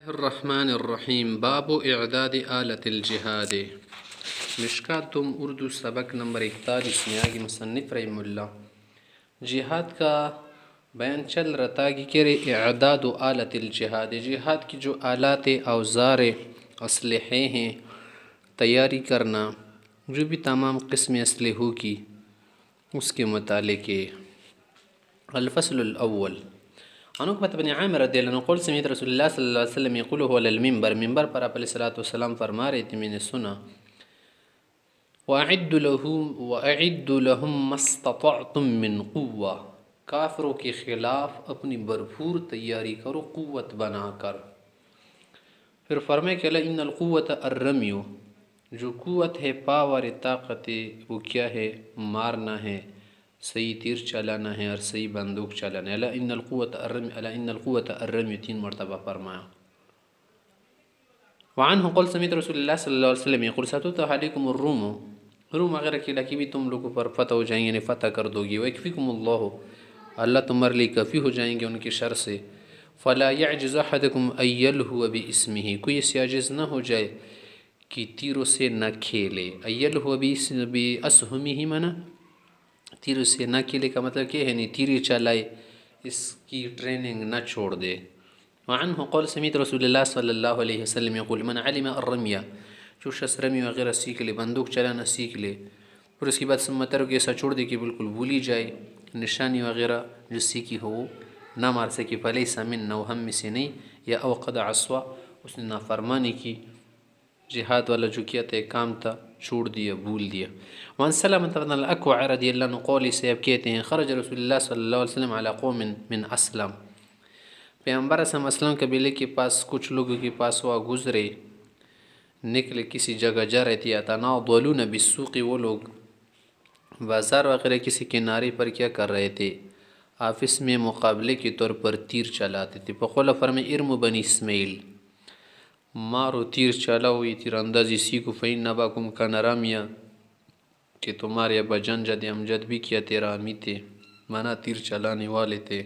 الرحمن الرحیم باب اعداد آلت الجہاد مشکات تم اردو سبق نمبر 41 میں آگے مصنف رحم اللہ جہاد کا بیان چل رہا تھا کہ کرے اعداد و آلت الجہاد، جہاد کی جو آلات اوزار اسلحے ہیں تیاری کرنا، جو بھی تمام قسم اسلحوں کی اس کے متعلق ہے۔ الفصل الاول عن عقبة بن عامر رضی اللہ عنہ قول سمعت رسول اللہ صلی اللہ علیہ وسلم یقول هو علی المنبر، ممبر پر آپ علیہ السلام فرما رہے تھے، میں نے سنا وَأَعِدُّ لَهُمْ مَا اسْتَطَعْتُم مِّن قُوَّةٍ، کافروں کے خلاف اپنی بھرپور تیاری کرو قوت بنا کر۔ پھر فرمائے کہ إِنَّ الْقُوَّةَ الرَّمْيُ، جو قوت ہے پاور طاقت وہ کیا ہے؟ مارنا ہے، صحیح تیر چلانا ہے اور صحیح بندوق چلانا ہے۔ الا ان القوة الرمی 3 مرتبہ فرمایا۔ وعنہ قول سمیت رسول اللہ صلی اللہ علیہ وسلم یقول ستفتح علیکم الروم، روم وغیرہ کے علاقے بھی تم لوگوں پر فتح ہو جائیں گے، یعنی فتح کر دو گی۔ ویکفیکم اللہ، اللہ تمہارے لیے کافی ہو جائیں گے ان کی شر سے۔ فلا یعجز احدکم ان یلہو باسمہ، کوئی اس سے عاجز نہ ہو جائے کہ تیروں سے نہ کھیلے۔ ان یلہو باسہمہ منا، تیر سے نہ کھیلے کا مطلب کیا ہے؟ نہیں تیری چلائے، اس کی ٹریننگ نہ چھوڑ دے۔ وعنہ قول سمیت رسول اللہ صلی اللہ علیہ وسلم یقول من علم الرمی، جو شخص رمی وغیرہ سیکھ لے، بندوق چلانا سیکھ لے، پھر اس کے بعد سمتر کو ایسا چھوڑ دے کہ بالکل بھولی جائے، نشانی وغیرہ جو سیکھی ہو نہ مار سکے، فلیس منا، وہ ہم میں سے نہیں، یا اوقد عصوا، اس نے نافرمانی کی، جہاد والا جو کیا تھا کام تھا چھوڑ دیا، بھول دیا۔ وان سلمۃ بن الاکوع رضی اللہ عنہ قولی سے اب کہتے ہیں خرج رسول اللہ صلی اللہ علیہ وسلم علی قوم من اسلم، پیغمبر اسلم اسلم قبیلے کے پاس کچھ لوگوں کے پاس وہ گزرے، نکلے کسی جگہ جا رہے تھے، یتناولون بالسوق، وہ لوگ بازار وغیرہ کسی کنارے پر کیا کر رہے تھے؟ آفس میں مقابلے کے طور پر تیر چلاتے تھے۔ فقال فرمائے ارموا بنی اسماعیل، مارو تیر چلاؤ، یہ تیر اندازی سیکھو، فإن اباکم کان رامیہ، کہ تمہارے ابا جان جد امجد بھی کیا تھے، رامی تھے، مانا تیر چلانے والے تھے۔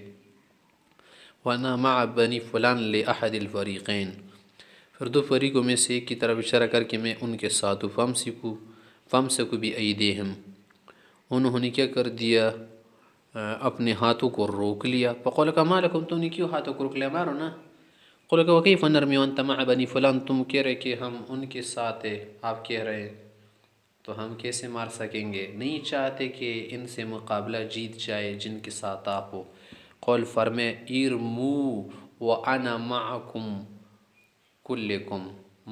وَأَنَا مَعَ بَنِي فُلَانٍ لِأَحَدِ الْفَرِيقَيْنِ، پھر دو فریقوں میں سے ایک کی طرف اشارہ کر کے میں ان کے ساتھ ہوں۔ فَامْسَكُوا بِأَيْدِيهِمْ، انہوں نے کیا کر دیا؟ اپنے ہاتھوں کو روک لیا۔ فَقَالَ مَا لَكُمْ، تم نے کیوں ہاتھوں کو روک لیا؟ مارو نا۔ قَالَ وَكَيْفَ نَرْمِي وَأَنْتَ مَعَ بَنِي فُلَانٍ، تم کہہ رہے کہ ہم ان کے ساتھ ہیں، آپ کہہ رہے تو ہم کیسے مار سکیں گے؟ نہیں چاہتے کہ ان سے مقابلہ جیت جائے جن کے ساتھ آپ ہو۔ قول فرمائے ارموا وَأَنَا مَعَكُمْ كُلِّكُمْ،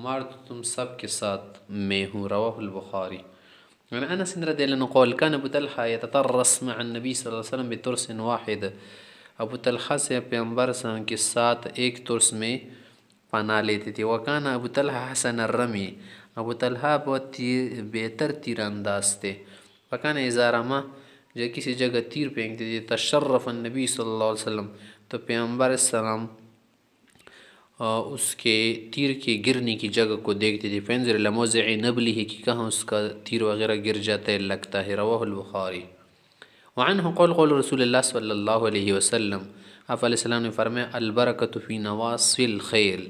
مار تو تم سب کے ساتھ میں ہوں۔ رواہ البخاری۔ عن انس رضی اللہ عنہ قال كان ابو طلحہ يتطرس مع النبي صلی اللہ علیہ وسلم بترس واحد، ابو طلحہ سے پیغمبر صلی اللہ علیہ وسلم کے ساتھ ایک ترس میں پناہ لیتے تھے۔ وکان ابو طلحہ حسن الرمی، ابو طلحہ بہت بہتر تیر انداز تھے۔ وکان اذا رمى، جب کسی جگہ تیر پھینکتے تھے، تشرف النبی صلی اللہ علیہ وسلم، تو پیغمبر السلام اس کے تیر کے گرنے کی جگہ کو دیکھتے تھے۔ فینظر الی موضع نبلہ، کہ کہاں اس کا تیر وغیرہ گر جاتا ہے، لگتا ہے۔ رواہ البخاری۔ وعنہ قول قول رسول اللہ صلی اللہ علیہ وسلم، آپ علیہ السلام نے فرمایا البرکۃ فی نواصی الخیل،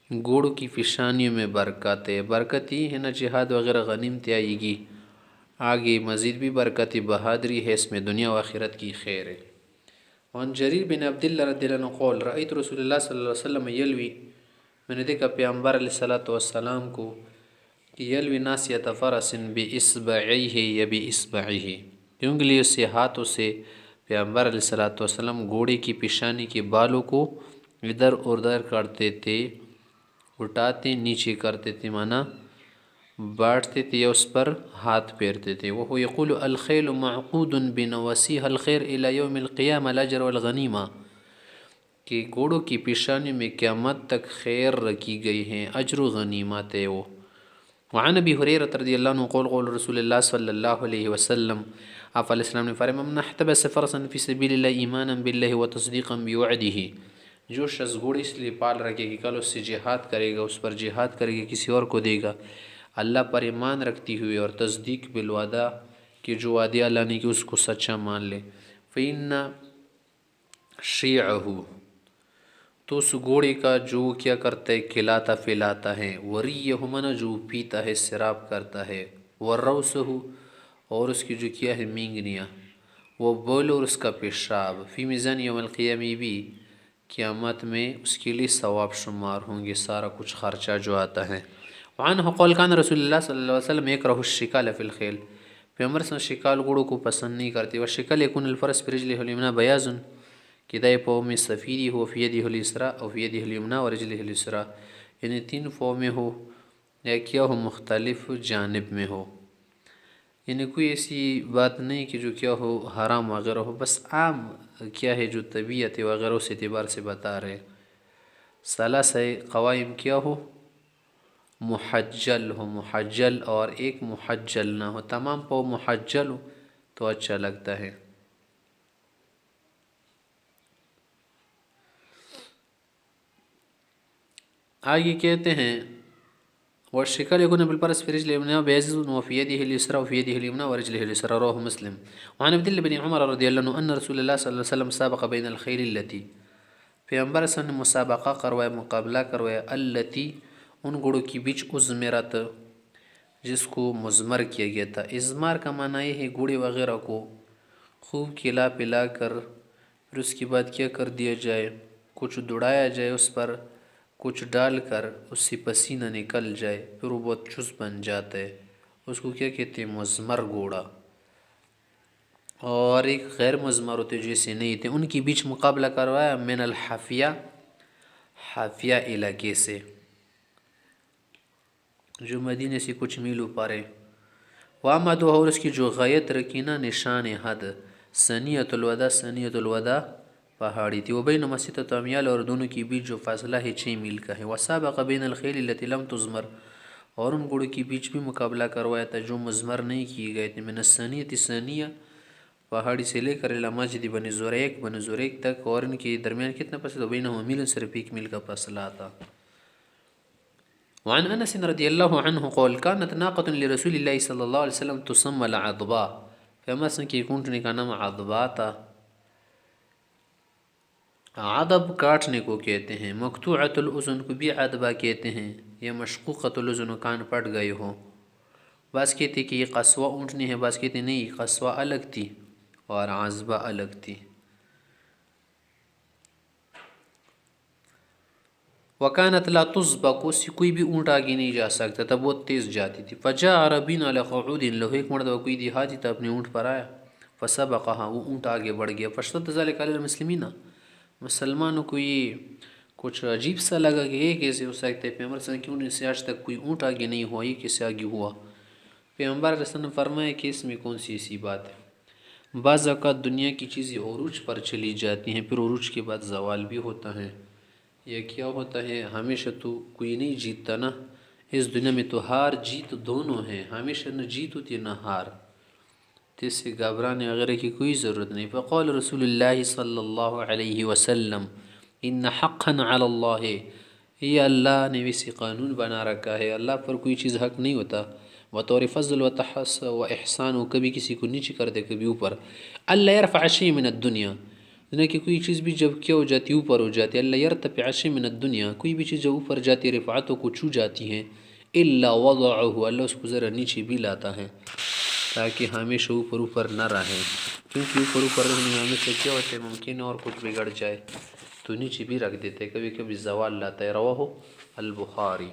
گھوڑوں کی پیشانیوں میں برکت ہے۔ برکت ہی ہے نا، جہاد وغیرہ غنیمت آئے گی، آگے مزید بھی برکت بہادری ہے، اس میں دنیا و آخرت کی خیر ہے۔ وعن جریر بن عبداللہ رضی اللہ عنہ قول رأیت رسول اللہ صلی اللہ علیہ وسلم یلوی، میں نے دیکھا پیغمبر علیہ السلام کو کہ یلوی ناسیۃ فرس باصبعیہ یا باصبعہ، انگلیوں سے، ہاتھوں سے پیغمبر علیہ السلام گھوڑے کی پیشانی کے بالوں کو ادھر اور ادھر کرتے تھے، اٹھاتے نیچے کرتے تھے، مانا بانٹتے تھے یا اس پر ہاتھ پھیرتے تھے۔ وہ یقول الخیل معقود بنواسیها الخیر الی یوم القیامہ الاجر والغنیمہ، کہ گھوڑوں کی پیشانی میں قیامت تک خیر رکھی گئی ہیں، اجر و غنیمت ہے وہ۔ وعن ابی ہریرہ رضی اللہ عنہ قول قول رسول اللہ صلی اللہ علیہ وسلم، آپ علیہ السلام نے فرمایا من احتبس فرسا فی سبیل اللہ ایمانا باللہ وتصدیقا بوعدہ، جو شخص گھوڑے اس لیے پال رکھے کہ کل اس سے جہاد کرے گا، اس پر جہاد کرے گا، کسی اور کو دے گا، اللہ پر ایمان رکھتی ہوئے اور تصدیق بالوعدہ کہ جو وعدے اللہ نے کہ اس کو سچا مان لے، فإن شیعہ، تو اس گھوڑے کا جو کیا کرتا ہے کھلاتا پلاتا ہے، وریہ من جو پیتا ہے سراب کرتا ہے، ورروسہ اور اس کی جو کیا ہے مینگنیاں، وہ بول اور اس کا پیشاب، فی میزان یوم القیامہ بھی قیامت میں اس کے لیے ثواب شمار ہوں گے سارا کچھ خرچہ جو آتا ہے۔ وعنہ قول کان رسول اللہ صلی اللہ علیہ وسلم یکرہ الشکال فی الخیل، پیغمبر صلی اللہ علیہ وسلم شکال گھوڑوں کو پسند نہیں کرتے، والشکال یکون الفرس برجلہ الیمنی بیاض، کہ دائیں پاؤں میں سفیدی ہو، فی یدہ الیسری او فی یدہ الیمنی ورجلہ الیسری، یعنی تین پاؤں میں ہو یا کیا ہو مختلف جانب میں ہو، یعنی کوئی ایسی بات نہیں کہ جو کیا ہو حرام وغیرہ ہو، بس عام کیا ہے جو طبیعت وغیرہ اس اعتبار سے بتا رہے۔ ثلاث قوائم کیا ہو، محجل ہو، محجل اور ایک محجل نہ ہو، تمام پاؤں محجل ہو تو اچھا لگتا ہے۔ آگے کہتے ہیں والشکال يكون بالفرس في رجله اليمنى بيزز وفي يده اليسرى وفي يده اليمنى ورجله اليسرى، رواه مسلم۔ وعن عبد الله بن عمر رضي الله عنه أن رسول الله صلى الله عليه وسلم سابق بين الخيل التي، پیغمبر صلی اللہ علیہ وسلم نے مسابقہ کروایا، مقابلہ کروایا، التی ان گھوڑوں کی بیچ ازمرت جس کو مزمر کیا گیا تھا۔ ازمار کا معنی یہ ہے گھوڑے وغیرہ کو خوب کھلا پلا کر پھر اس کے بعد کیا کر دیا جائے، کچھ دوڑایا جائے اس پر، کچھ ڈال کر اس سے پسینہ نکل جائے، پھر وہ بہت چست بن جاتا ہے، اس کو کیا کہتے ہیں مزمر گھوڑا۔ اور ایک غیر مزمر ہوتے جیسے نہیں تھے، ان کی بیچ مقابلہ کروایا من الحافیہ، حافیہ علاقے سے جو مدینے سے کچھ میلوں پارے، وامد اور اس کی جو غایت رکینا نشان حد، ثنیۃ الوداع، ثنیۃ الوداع پہاڑی تھی، وہ بین مسیطۃ امیال اور دونوں کی بیچ جو فاصلہ ہے 6 میل کا ہے، وسابق بین الخیل التی لم تزمر اور ان گھوڑوں کی بیچ بھی مقابلہ کروایا تھا جو مزمر نہیں کیے گئے تھے، من الثنیۃ ثنیہ پہاڑی سے لے کر مسجد بنی زریق، بنی زریق تک، اور ان کے درمیان کتنا فاصلہ، بینہما میل، صرف 1 میل کا فاصلہ تھا۔ وعن انس رضی اللہ عنہ قول كانت ناقة لرسول اللہ صلی اللہ علیہ وسلم تسمى العضباء، پیغمبر صلی اللہ علیہ وسلم کی اونٹنی کا نام عضباء تھا، عضب کاٹنے کو کہتے ہیں، مقطوعۃ الاذن کو بھی عضبہ کہتے ہیں، یا مشقوقۃ الاذن کان پھٹ گئے ہو، بعض کہتے کہ یہ قصوہ اونٹنی ہے، بعض کہتے نہیں قصوہ الگ تھی اور عضبہ الگ تھی۔ وکانت لا تسبق، اس سے کوئی بھی اونٹ آگے نہیں جا سکتا تھا، بہت تیز جاتی تھی۔ فجاء عربی علی قعود له، ایک مرتبہ کوئی دیہاتی تھا اپنے اونٹ پر آیا، فسبقها، وہ اونٹ آگے بڑھ گیا، فاشتد ذلك علی المسلمین، مسلمانوں کو یہ کچھ عجیب سا لگا کہ یہ کیسے ہو سکتا ہے، پیغمبر صلی اللہ علیہ وسلم کیوں نہیں سے آج تک کوئی اونٹ آگے نہیں ہوا، یہ کیسے آگے ہوا؟ پیغمبر علیہ وسلم نے فرمایا کہ اس میں کون سی ایسی بات ہے، بعض اوقات دنیا کی چیزیں عروج پر چلی جاتی ہیں، پھر عروج کے بعد زوال بھی ہوتا ہے۔ یہ کیا ہوتا ہے، ہمیشہ تو کوئی نہیں جیتتا نا، اس دنیا میں تو ہار جیت دونوں ہیں، ہمیشہ نہ جیت ہوتی نہ ہار، تو اس سے گھبرانے وغیرہ کی کوئی ضرورت نہیں۔ فقال رسول اللہ صلی اللہ علیہ وسلم ان حقا علی اللہ، یہ اللہ نے ویسے قانون بنا رکھا ہے، اللہ پر کوئی چیز حق نہیں ہوتا، بطور فضل و تحس و احسان، و کبھی کسی کو نیچے کر دے کبھی اوپر، اللہ یرفع شیء من الدنیا، دنیا کی کوئی چیز بھی جب کیا ہو جاتی اوپر ہو جاتی، اللہ یرتفع شیء من الدنیا، کوئی بھی چیز جب اوپر جاتی رفعتوں کو چھو جاتی ہیں، الا وضعه، اللہ اس کو ذرا نیچے بھی لاتا ہے تاکہ ہمیشہ اوپر نہ رہے، کیونکہ اوپر رہنے میں ہمیشہ کیا ہوتا ہے ممکن ہے اور کچھ بگڑ جائے تو نیچے بھی رکھ دیتے، کبھی کبھی زوال لاتا ہے۔ رواہ البخاری۔